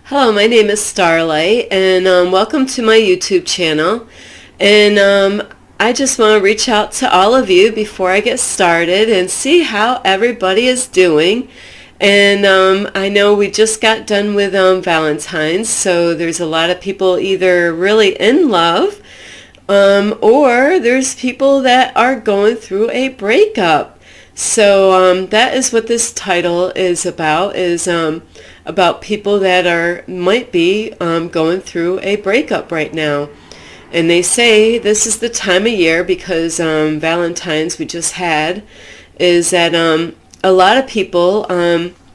Hello, my name is Starlight, and welcome to my YouTube channel. And I just want to reach out to all of you before I get started and see how everybody is doing. And I know we just got done with Valentine's, so there's a lot of people either really in love, or there's people that are going through a breakup. So that is what this title is about people that might be going through a breakup right now. And they say this is the time of year because Valentine's we just had, is that a lot of people,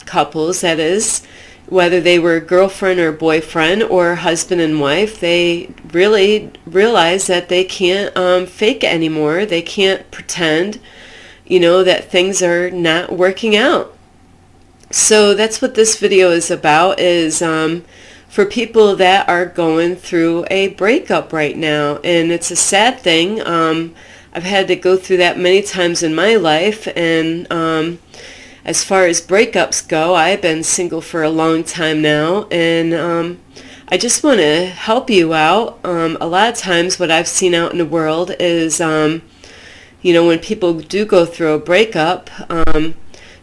couples that is, whether they were girlfriend or boyfriend or husband and wife, they really realize that they can't fake it anymore. They can't pretend, that things are not working out. So that's what this video is about, is for people that are going through a breakup right now. And it's a sad thing. I've had to go through that many times in my life. And as far as breakups go, I've been single for a long time now. And I just want to help you out. A lot of times what I've seen out in the world is, when people do go through a breakup,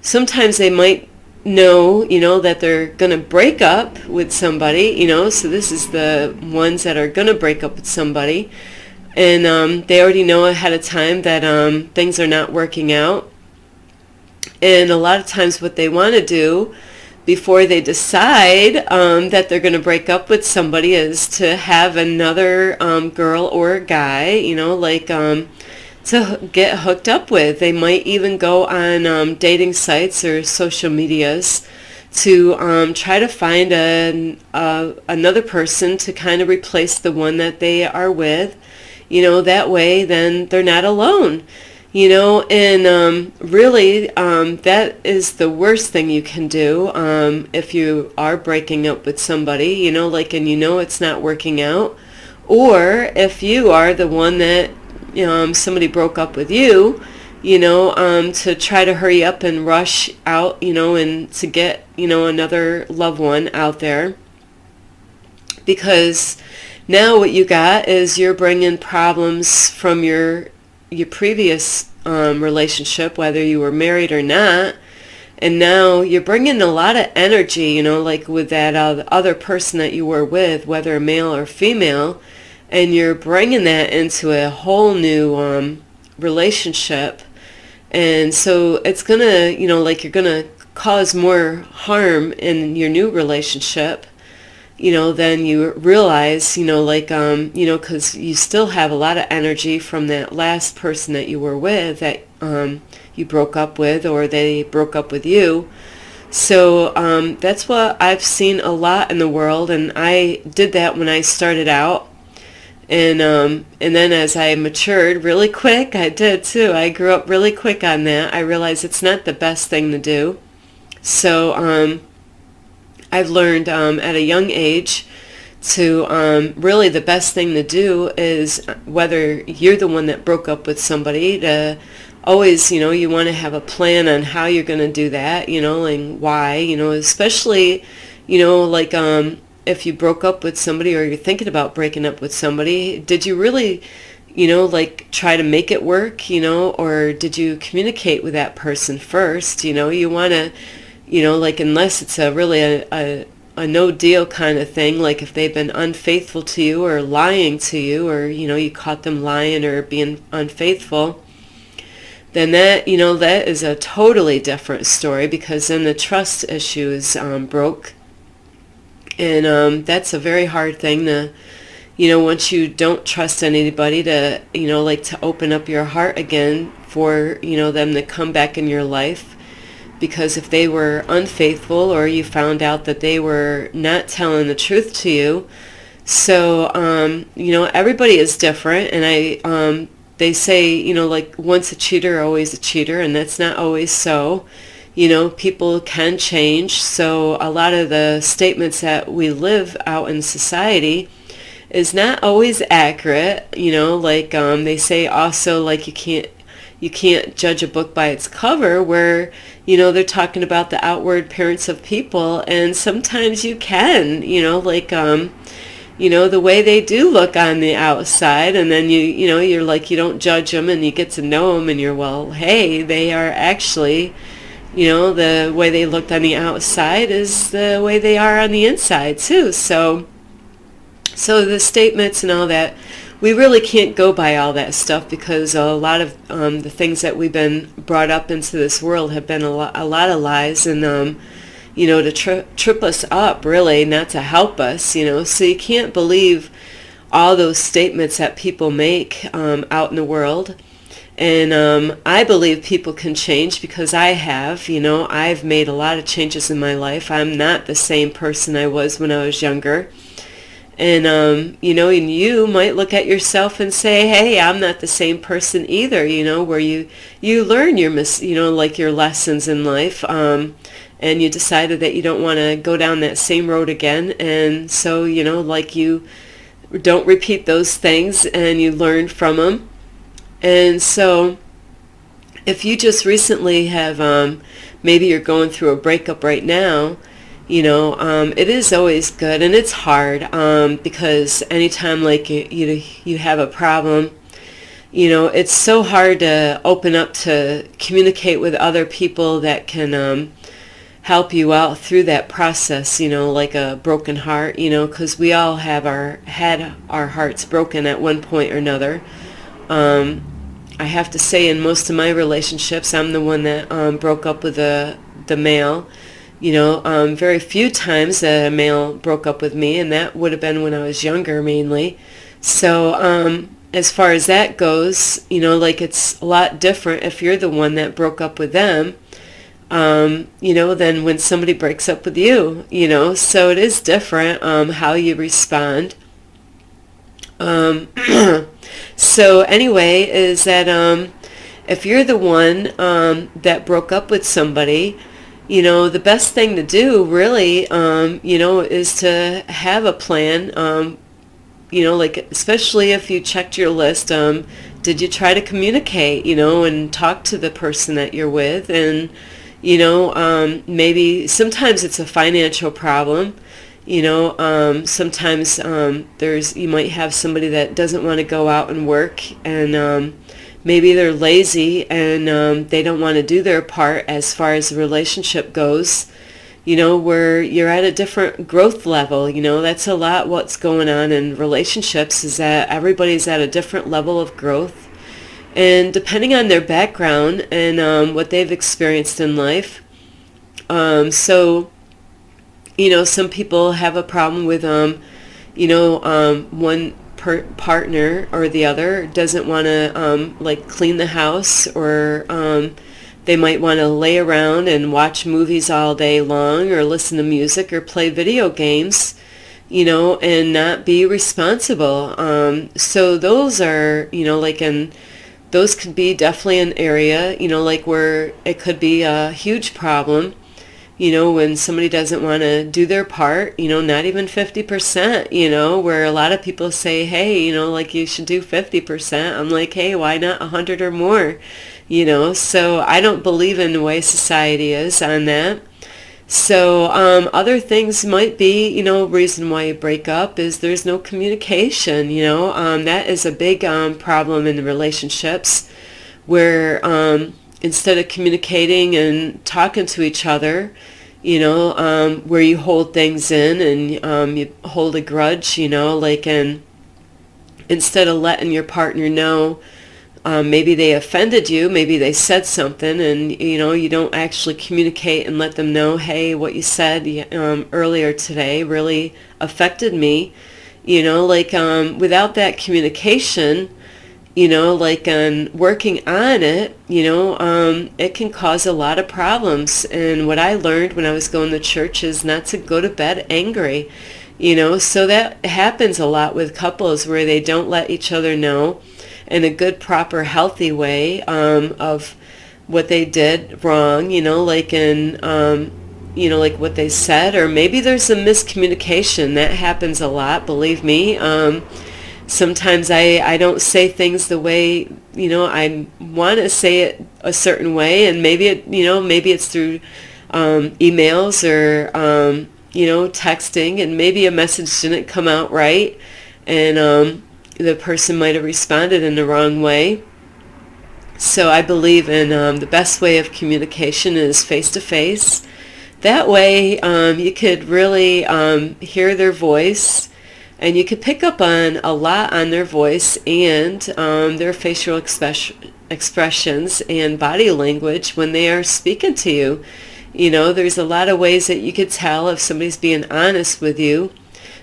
sometimes they might know, that they're going to break up with somebody, so this is the ones that are going to break up with somebody, and they already know ahead of time that things are not working out. And a lot of times what they want to do before they decide that they're going to break up with somebody is to have another girl or guy, to get hooked up with. They might even go on dating sites or social medias to try to find another person to kind of replace the one that they are with. That way then they're not alone. And really that is the worst thing you can do if you are breaking up with somebody, and it's not working out. Or if you are the one that somebody broke up with you, to try to hurry up and rush out, and to get, another loved one out there. Because now what you got is you're bringing problems from your previous relationship, whether you were married or not. And now you're bringing a lot of energy, like with that other person that you were with, whether male or female. And you're bringing that into a whole new relationship. And so it's going to, you're going to cause more harm in your new relationship, than you realize, because you still have a lot of energy from that last person that you were with, that you broke up with, or they broke up with you. So that's what I've seen a lot in the world. And I did that when I started out. And then as I matured really quick, I did too. I grew up really quick on that. I realized it's not the best thing to do. So I've learned at a young age to really the best thing to do is, whether you're the one that broke up with somebody, to always, you want to have a plan on how you're going to do that, and why, especially, if you broke up with somebody or you're thinking about breaking up with somebody, did you really, try to make it work, or did you communicate with that person first? You want to, unless it's a really a no deal kind of thing, like if they've been unfaithful to you or lying to you, or, you caught them lying or being unfaithful, then that, that is a totally different story, because then the trust issue is broke. And that's a very hard thing to, once you don't trust anybody, to, to open up your heart again for, them to come back in your life. Because if they were unfaithful, or you found out that they were not telling the truth to you, so, everybody is different. And they say, once a cheater, always a cheater, and that's not always so. People can change. So a lot of the statements that we live out in society is not always accurate. They say also, you can't, you can't judge a book by its cover, where, they're talking about the outward appearance of people, and sometimes you can, the way they do look on the outside, and then you're like, you don't judge them, and you get to know them, and you're, well, hey, they are actually, the way they looked on the outside is the way they are on the inside too. So the statements and all that, we really can't go by all that stuff, because a lot of the things that we've been brought up into this world have been a lot of lies, and to trip us up, really, not to help us, so you can't believe all those statements that people make out in the world. And I believe people can change, because I have, I've made a lot of changes in my life. I'm not the same person I was when I was younger. And, and you might look at yourself and say, hey, I'm not the same person either, where you learn your, like your lessons in life, and you decided that you don't want to go down that same road again. And so, like you don't repeat those things, and you learn from them. And so if you just recently have, maybe you're going through a breakup right now, it is always good, and it's hard, because anytime like you have a problem, it's so hard to open up to communicate with other people that can help you out through that process, like a broken heart, because we all have had our hearts broken at one point or another. I have to say, in most of my relationships, I'm the one that broke up with the male. Very few times that a male broke up with me, and that would have been when I was younger mainly. So as far as that goes, like it's a lot different if you're the one that broke up with them, than when somebody breaks up with you, so it is different how you respond. So anyway, is that if you're the one that broke up with somebody, the best thing to do really, is to have a plan, like especially if you checked your list, did you try to communicate, and talk to the person that you're with, and, maybe sometimes it's a financial problem. Sometimes you might have somebody that doesn't want to go out and work, and maybe they're lazy, and they don't want to do their part as far as the relationship goes, where you're at a different growth level. That's a lot what's going on in relationships, is that everybody's at a different level of growth. And depending on their background and what they've experienced in life, so some people have a problem with, one partner or the other doesn't want to, like clean the house, or they might want to lay around and watch movies all day long, or listen to music, or play video games, and not be responsible. So those are, those could be definitely an area, like where it could be a huge problem. When somebody doesn't want to do their part, not even 50%, where a lot of people say, hey, like you should do 50%. I'm like, hey, why not 100 or more? So I don't believe in the way society is on that. So other things might be, reason why you break up is there's no communication, that is a big problem in the relationships, where instead of communicating and talking to each other, where you hold things in, and you hold a grudge, and instead of letting your partner know, maybe they offended you, maybe they said something, and you don't actually communicate and let them know, hey, what you said earlier today really affected me, without that communication, and working on it, it can cause a lot of problems. And what I learned when I was going to church is not to go to bed angry, so that happens a lot with couples, where they don't let each other know in a good, proper, healthy way of what they did wrong, like what they said, or maybe there's a miscommunication. That happens a lot, believe me. sometimes I don't say things the way, I want to say it a certain way, and maybe it's through emails or, texting, and maybe a message didn't come out right, and the person might have responded in the wrong way. So I believe in the best way of communication is face-to-face. That way you could really hear their voice, and you could pick up on a lot on their voice and their facial expressions and body language when they are speaking to you. There's a lot of ways that you could tell if somebody's being honest with you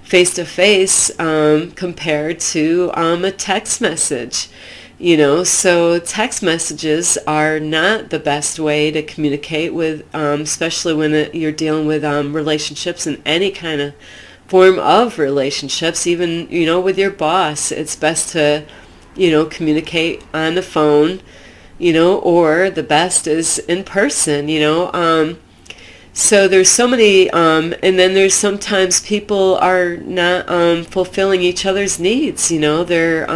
face-to-face compared to a text message. So text messages are not the best way to communicate with, especially when you're dealing with relationships and any kind of form of relationships, even, with your boss. It's best to, communicate on the phone, or the best is in person, So there's so many, and then there's sometimes people are not fulfilling each other's needs, they're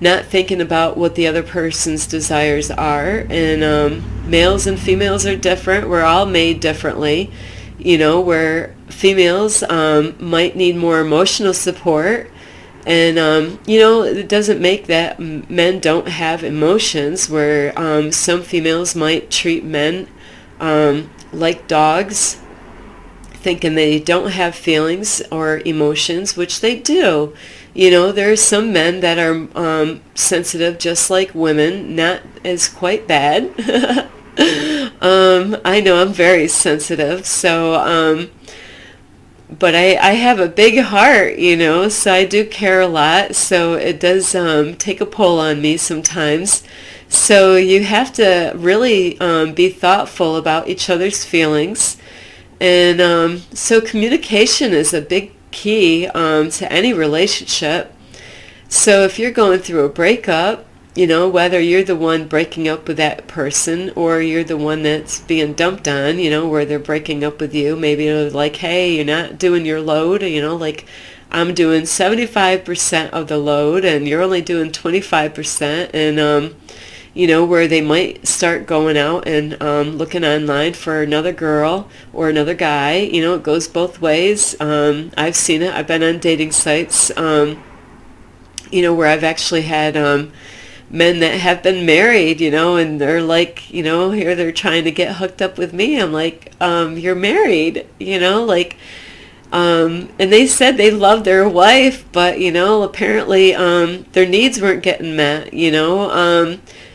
not thinking about what the other person's desires are. And males and females are different. We're all made differently, where females might need more emotional support. And, it doesn't make that men don't have emotions, where some females might treat men like dogs, thinking they don't have feelings or emotions, which they do. There are some men that are sensitive just like women, not as quite bad. I know I'm very sensitive, so, but I have a big heart, so I do care a lot, so it does take a pull on me sometimes. So you have to really be thoughtful about each other's feelings. And so communication is a big key to any relationship. So if you're going through a breakup, whether you're the one breaking up with that person or you're the one that's being dumped on, where they're breaking up with you, maybe they're like, hey, you're not doing your load, like I'm doing 75% of the load and you're only doing 25%. And where they might start going out and looking online for another girl or another guy. It goes both ways. I've seen it. I've been on dating sites, where I've actually had men that have been married, and they're like, here they're trying to get hooked up with me. I'm like, you're married, and they said they loved their wife, but, apparently their needs weren't getting met,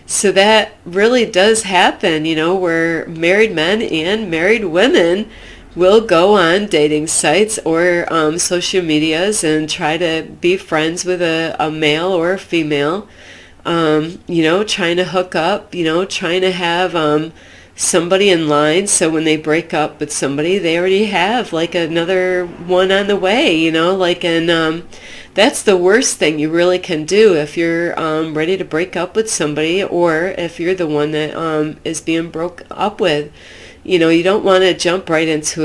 So that really does happen, where married men and married women will go on dating sites or social medias and try to be friends with a male or a female, trying to hook up, trying to have somebody in line, so when they break up with somebody, they already have like another one on the way, and that's the worst thing you really can do if you're ready to break up with somebody, or if you're the one that is being broke up with. You don't want to jump right into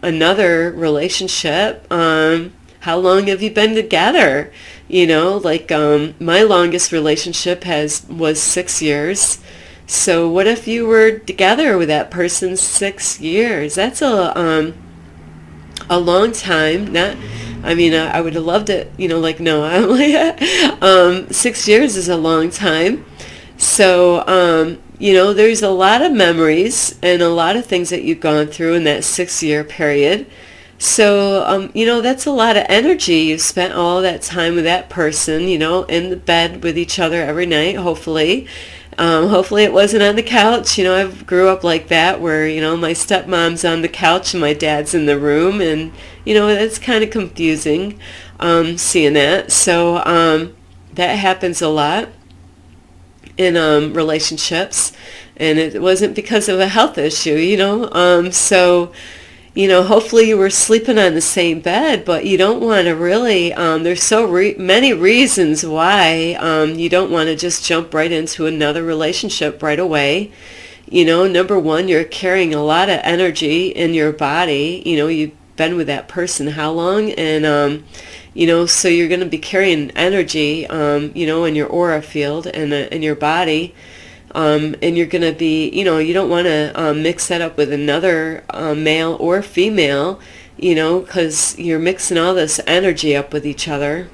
another relationship. How long have you been together? My longest relationship was 6 years. So what if you were together with that person 6 years? That's a long time. I would have loved it, no, I'm like, 6 years is a long time. So, there's a lot of memories and a lot of things that you've gone through in that 6-year period. So, that's a lot of energy. You've spent all that time with that person, in the bed with each other every night, hopefully. Hopefully it wasn't on the couch. I grew up like that, where, my stepmom's on the couch and my dad's in the room, and, that's kind of confusing, seeing that. So, that happens a lot in relationships, and it wasn't because of a health issue, so, hopefully you were sleeping on the same bed, but you don't want to really, there's so many reasons why you don't want to just jump right into another relationship right away. Number one, you're carrying a lot of energy in your body. You've been with that person how long, and so you're going to be carrying energy, in your aura field and in your body. And you're going to be, you don't want to mix that up with another male or female, because you're mixing all this energy up with each other.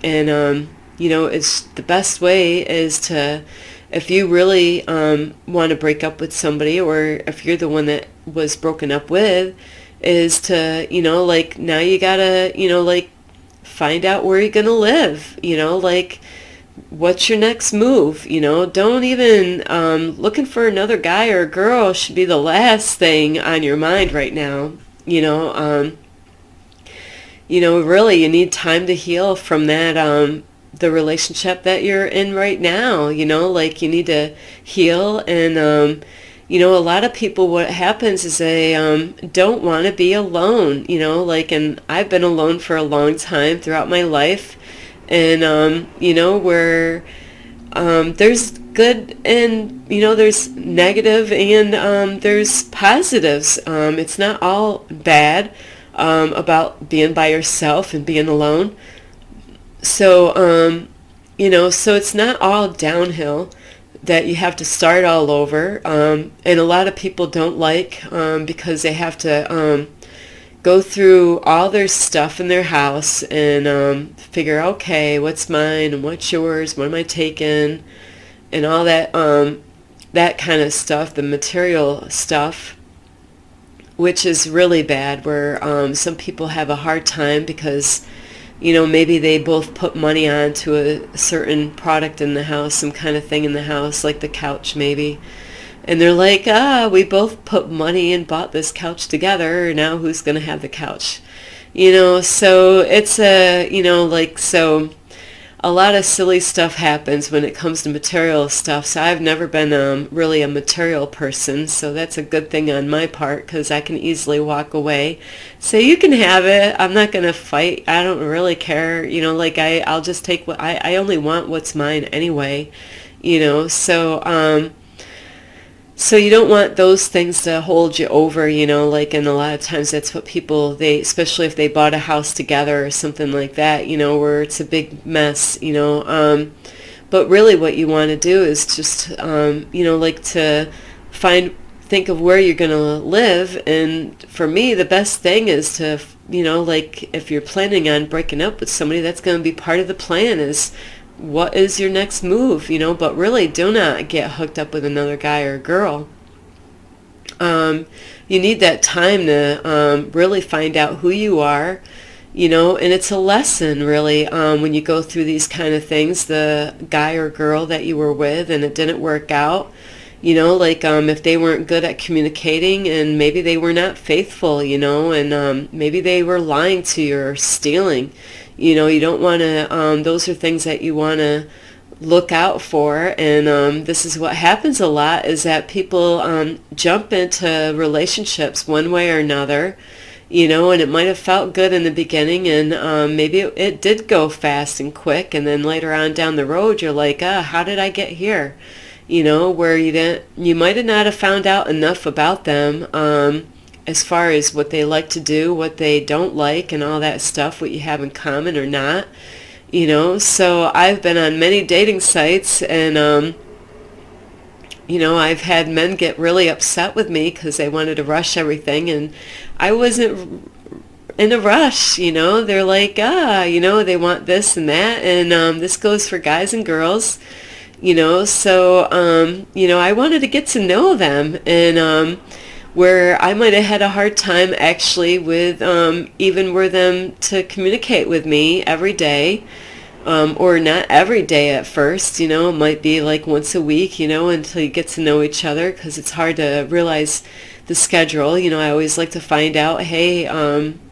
And, it's the best way is to, if you really want to break up with somebody, or if you're the one that was broken up with, is to, now you got to, find out where you're going to live, what's your next move, don't even, looking for another guy or girl should be the last thing on your mind right now, really you need time to heal from that, the relationship that you're in right now, you need to heal. And, a lot of people, what happens is they don't want to be alone, and I've been alone for a long time throughout my life. And, where there's good and, there's negative and there's positives. It's not all bad about being by yourself and being alone. So, so it's not all downhill, that you have to start all over. And a lot of people don't like, because they have to go through all their stuff in their house and figure, okay, what's mine and what's yours, what am I taking, and all that, that kind of stuff, the material stuff, which is really bad, where some people have a hard time because maybe they both put money onto a certain product in the house, some kind of thing in the house, like the couch maybe. And they're like, we both put money and bought this couch together. Now who's going to have the couch? So it's so a lot of silly stuff happens when it comes to material stuff. So I've never been really a material person. So that's a good thing on my part, because I can easily walk away. So you can have it. I'm not going to fight. I don't really care. I'll just take what I only want what's mine anyway. So you don't want those things to hold you over, and a lot of times that's what people, especially if they bought a house together or something like that, where it's a big mess, but really what you want to do is just, to think of where you're going to live. And for me, the best thing is to, if you're planning on breaking up with somebody, that's going to be part of the plan, is what is your next move, but really do not get hooked up with another guy or girl. You need that time to really find out who you are, and it's a lesson really, when you go through these kind of things, the guy or girl that you were with and it didn't work out, if they weren't good at communicating, and maybe they were not faithful, and maybe they were lying to you or stealing. You don't want to, those are things that you want to look out for. And this is what happens a lot, is that people jump into relationships one way or another, and it might have felt good in the beginning, and maybe it did go fast and quick, and then later on down the road you're like, how did I get here? Where you might have not have found out enough about them, as far as what they like to do, what they don't like, and all that stuff, what you have in common or not, So I've been on many dating sites, and, I've had men get really upset with me because they wanted to rush everything, and I wasn't in a rush, They're like, they want this and that, and this goes for guys and girls, So, I wanted to get to know them, and where I might have had a hard time actually with even were them to communicate with me every day, or not every day at first, it might be like once a week, until you get to know each other, because it's hard to realize the schedule. I always like to find out, hey,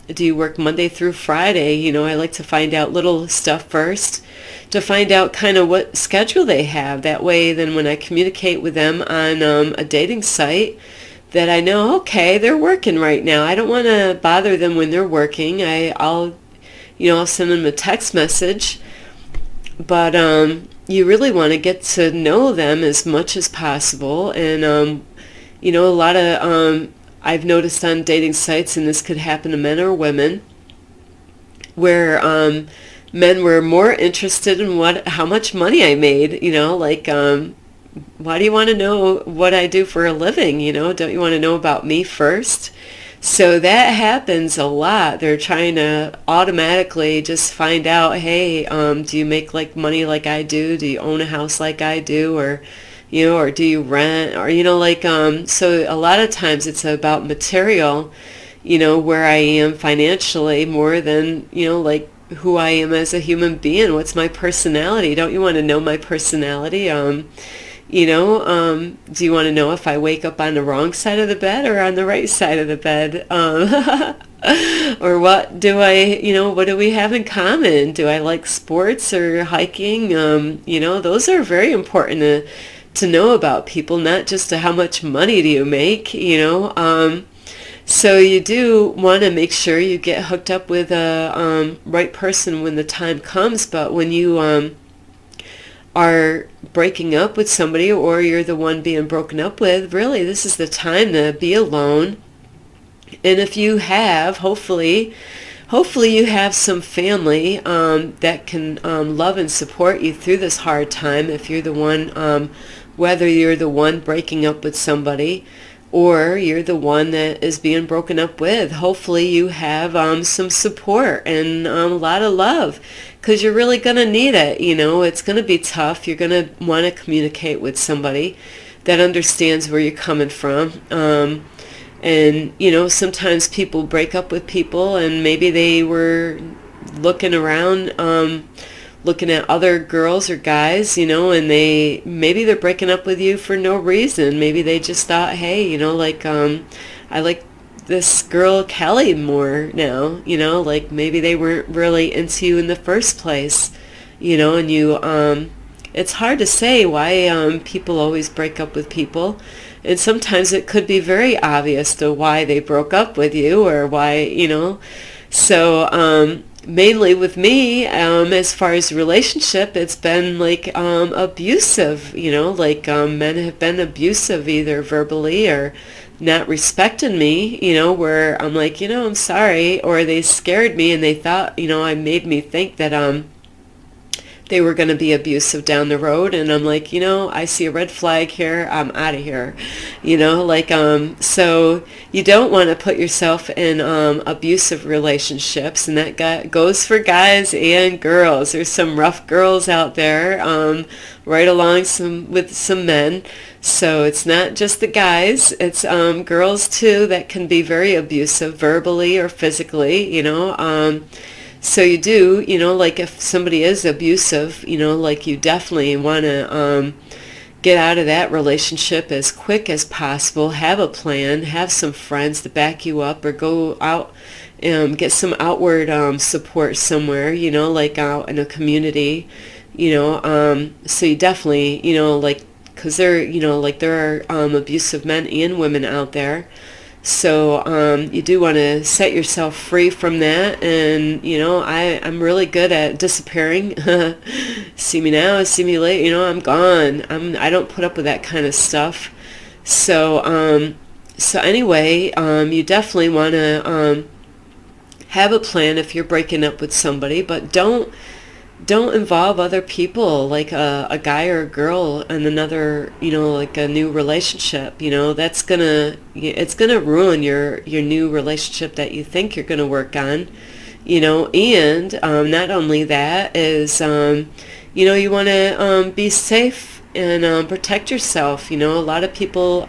do you work Monday through Friday? I like to find out little stuff first, to find out kind of what schedule they have. That way, then when I communicate with them on a dating site, that I know, okay, they're working right now. I don't want to bother them when they're working. I'll send them a text message. But you really want to get to know them as much as possible. And, a lot of, I've noticed on dating sites, and this could happen to men or women, where men were more interested in how much money I made, like, why do you want to know what I do for a living? Don't you want to know about me first? So that happens a lot. They're trying to automatically just find out, hey, do you make like money like I do? Do you own a house like I do? Or do you rent? Or, so a lot of times it's about material, where I am financially more than, like who I am as a human being. What's my personality? Don't you want to know my personality? Do you want to know if I wake up on the wrong side of the bed or on the right side of the bed? Or what do we have in common? Do I like sports or hiking? Those are very important to know about people, not just how much money do you make, So you do want to make sure you get hooked up with a right person when the time comes, but when you are breaking up with somebody, or you're the one being broken up with, really this is the time to be alone. And if you have, hopefully you have some family that can love and support you through this hard time. If you're the one, whether you're the one breaking up with somebody or you're the one that is being broken up with, hopefully you have some support and a lot of love, because you're really going to need it. It's going to be tough. You're going to want to communicate with somebody that understands where you're coming from. And sometimes people break up with people and maybe they were looking around, looking at other girls or guys, and maybe they're breaking up with you for no reason. Maybe they just thought, hey, I like this girl Kelly more now, like maybe they weren't really into you in the first place, and it's hard to say why people always break up with people. And sometimes it could be very obvious to why they broke up with you, or why, So mainly with me, as far as relationship, it's been like abusive, men have been abusive, either verbally or not respecting me, where I'm like, I'm sorry, or they scared me and they thought, I made me think that they were going to be abusive down the road, and I'm like, I see a red flag here, I'm out of here, so you don't want to put yourself in abusive relationships, and that goes for guys and girls. There's some rough girls out there, right along with some men, so it's not just the guys, it's girls too that can be very abusive, verbally or physically, So you do, like if somebody is abusive, like you definitely want to get out of that relationship as quick as possible. Have a plan, have some friends to back you up, or go out and get some outward support somewhere, like out in a community, so you definitely, like, because there are abusive men and women out there. So you do want to set yourself free from that, and I'm really good at disappearing. See me now, see me later. I'm gone. I don't put up with that kind of stuff. So anyway, you definitely want to have a plan if you're breaking up with somebody, but don't involve other people, like a guy or a girl in another, like a new relationship. It's gonna ruin your new relationship that you think you're gonna work on. And not only that is, you want to be safe and protect yourself. A lot of people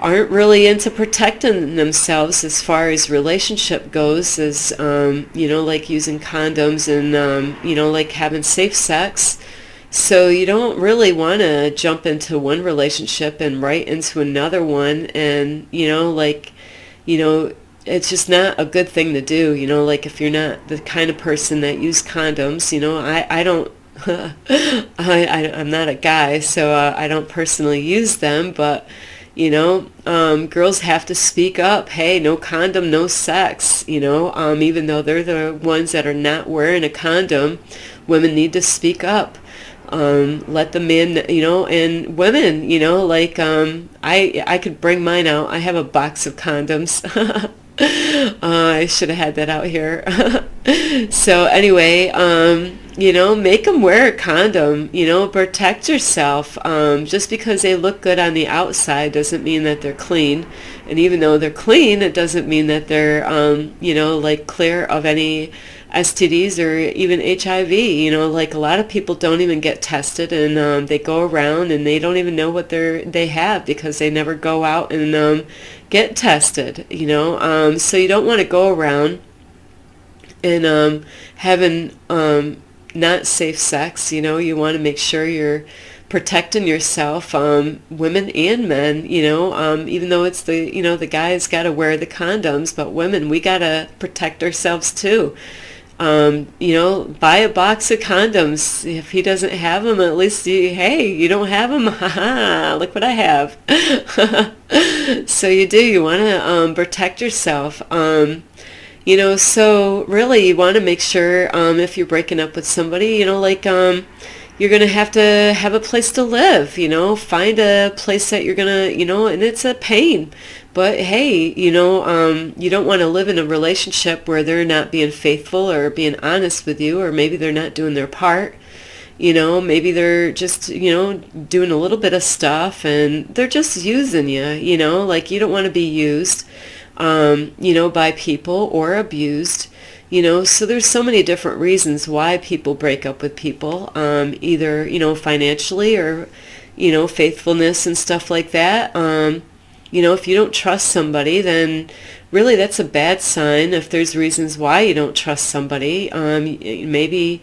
aren't really into protecting themselves as far as relationship goes, as like using condoms and like having safe sex. So you don't really want to jump into one relationship and right into another one, and it's just not a good thing to do. Like if you're not the kind of person that use condoms, I don't I'm not a guy, so I don't personally use them, but girls have to speak up. Hey, no condom, no sex. Even though they're the ones that are not wearing a condom, women need to speak up. Let the men, and women, like I could bring mine out. I have a box of condoms. I should have had that out here. So anyway, make them wear a condom, protect yourself. Just because they look good on the outside doesn't mean that they're clean. And even though they're clean, it doesn't mean that they're, like clear of any STDs or even HIV. Like a lot of people don't even get tested, and they go around and they don't even know what they have because they never go out and get tested. So you don't want to go around and having not safe sex. You want to make sure you're protecting yourself, women and men, even though it's the guys got to wear the condoms, but women, we got to protect ourselves too. Buy a box of condoms. If he doesn't have them, at least you don't have them. Haha, look what I have. So you want to protect yourself. So really you want to make sure if you're breaking up with somebody, you're going to have a place to live, find a place that you're going to, and it's a pain. But hey, you don't want to live in a relationship where they're not being faithful or being honest with you, or maybe they're not doing their part. Maybe they're just, doing a little bit of stuff and they're just using you, like you don't want to be used, by people or abused. So there's so many different reasons why people break up with people, either, financially or, faithfulness and stuff like that. If you don't trust somebody, then really that's a bad sign. If there's reasons why you don't trust somebody, maybe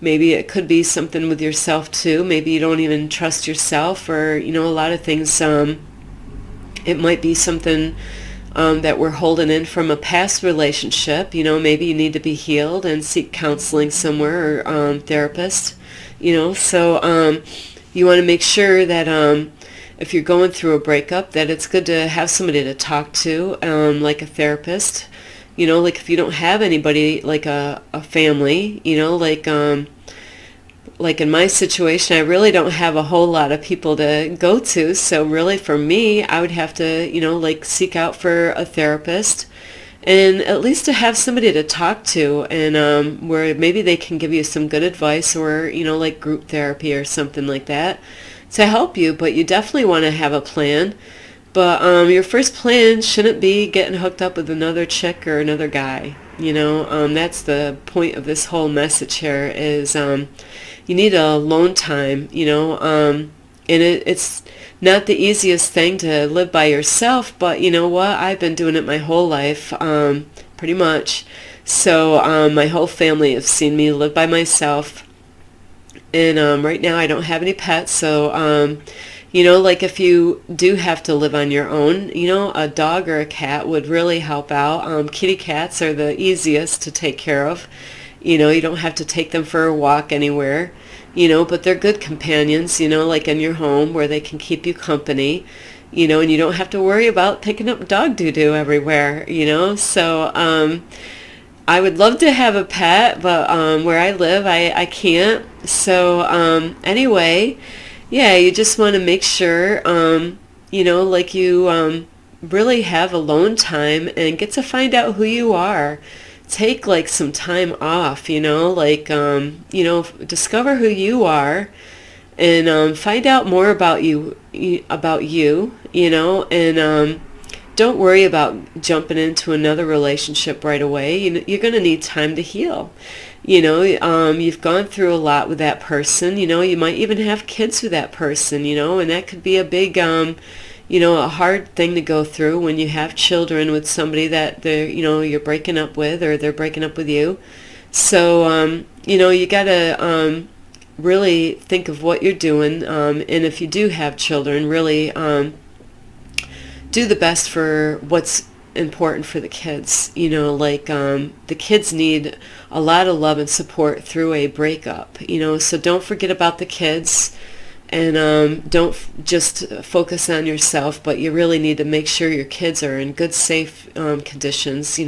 it could be something with yourself too. Maybe you don't even trust yourself, or, a lot of things, it might be something that we're holding in from a past relationship. Maybe you need to be healed and seek counseling somewhere, or therapist. So you want to make sure that if you're going through a breakup, that it's good to have somebody to talk to, like a therapist. Like if you don't have anybody, like a family, like in my situation, I really don't have a whole lot of people to go to. So really for me, I would have to, seek out for a therapist, and at least to have somebody to talk to, and where maybe they can give you some good advice, or, like group therapy or something like that to help you. But you definitely want to have a plan. But your first plan shouldn't be getting hooked up with another chick or another guy. That's the point of this whole message here is you need a alone time, and it's not the easiest thing to live by yourself, but you know what? I've been doing it my whole life, pretty much. So my whole family has seen me live by myself. And right now I don't have any pets, so like if you do have to live on your own, a dog or a cat would really help out. Kitty cats are the easiest to take care of. You don't have to take them for a walk anywhere, but they're good companions, like in your home where they can keep you company, and you don't have to worry about picking up dog doo-doo everywhere, So I would love to have a pet, but where I live, I can't. So anyway, yeah, you just want to make sure, like you really have alone time and get to find out who you are. Take like some time off, discover who you are, and find out more about you, and don't worry about jumping into another relationship right away. You're going to need time to heal. You've gone through a lot with that person. You might even have kids with that person, and that could be a big, a hard thing to go through when you have children with somebody that you're breaking up with, or they're breaking up with you. So, you got to really think of what you're doing. And if you do have children, really do the best for what's important for the kids. The kids need a lot of love and support through a breakup, so don't forget about the kids, and don't just focus on yourself, but you really need to make sure your kids are in good, safe conditions,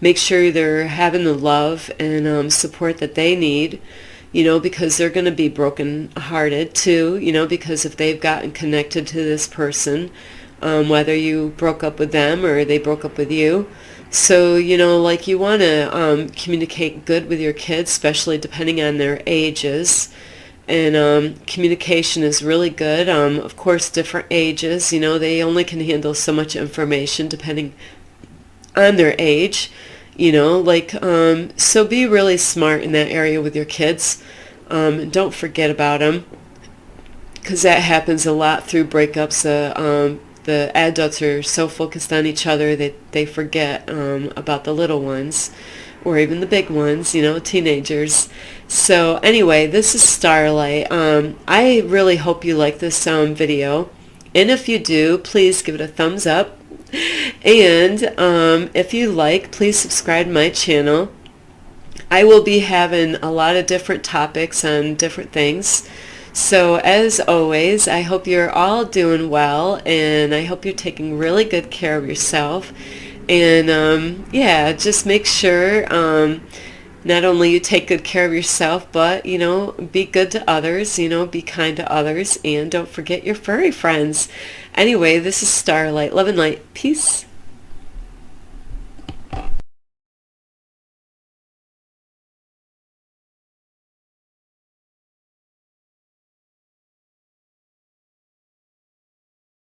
make sure they're having the love and support that they need, because they're going to be broken hearted too, because if they've gotten connected to this person, whether you broke up with them or they broke up with you. So, like you want to communicate good with your kids, especially depending on their ages. And communication is really good. Of course, different ages, they only can handle so much information depending on their age, so be really smart in that area with your kids. Don't forget about them, because that happens a lot through breakups. The adults are so focused on each other that they forget about the little ones, or even the big ones, teenagers. So anyway, this is Starlight. I really hope you like this video. And if you do, please give it a thumbs up. And if you like, please subscribe to my channel. I will be having a lot of different topics on different things. So as always, I hope you're all doing well, and I hope you're taking really good care of yourself. And yeah, just make sure not only you take good care of yourself, but be good to others, be kind to others, and don't forget your furry friends. Anyway, this is Starlight. Love and light. Peace.